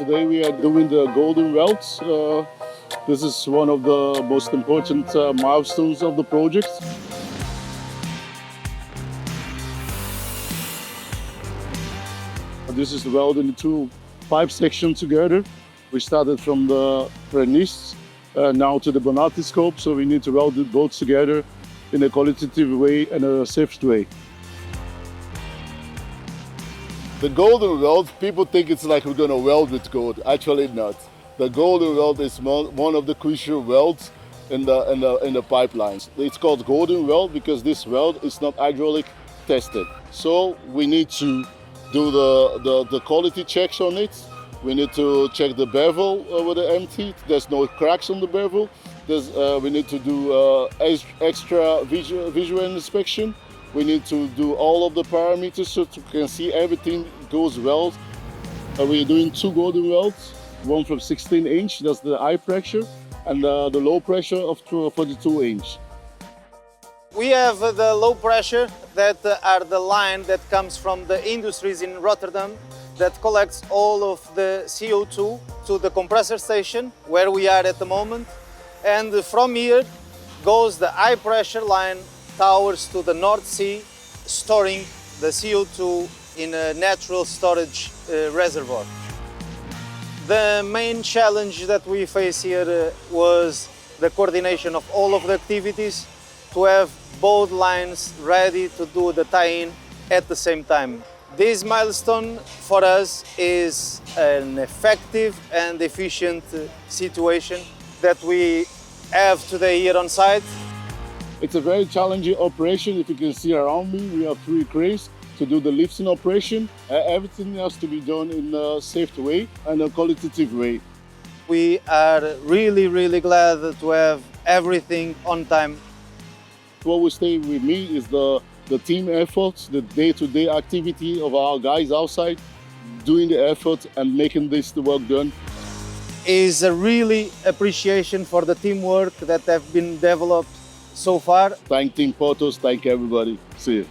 Today we are doing the golden welds. This is one of the most important milestones of the project. This is welding the two pipe sections together. We started from the vernice now to the Bonatti scope, so we need to weld it both together in a qualitative way and a safe way. The golden weld, people think it's like we're going to weld with gold. Actually not. The golden weld is one of the crucial welds in the pipelines. It's called golden weld because this weld is not hydraulic tested. So we need to do the quality checks on it. We need to check the bevel with the empty. There's no cracks on the bevel. We need to do extra visual inspection. We need to do all of the parameters so you can see everything goes well. We're doing two golden welds, one from 16-inch, that's the high pressure, and the low pressure of 42-inch. We have the low pressure that are the line that comes from the industries in Rotterdam that collects all of the CO2 to the compressor station where we are at the moment. And from here goes the high pressure line towers to the North Sea, storing the CO2 in a natural storage reservoir. The main challenge that we face here was the coordination of all of the activities to have both lines ready to do the tie-in at the same time. This milestone for us is an effective and efficient situation that we have today here on site. It's a very challenging operation. If you can see around me, we have 3 cranes to do the lifting operation. Everything has to be done in a safe way and a qualitative way. We are really glad to have everything on time. What will stay with me is the team effort, the day-to-day activity of our guys outside, doing the effort and making the work done. Is a really appreciation for the teamwork that have been developed so far. Thank Team Porthos, thank everybody. See you.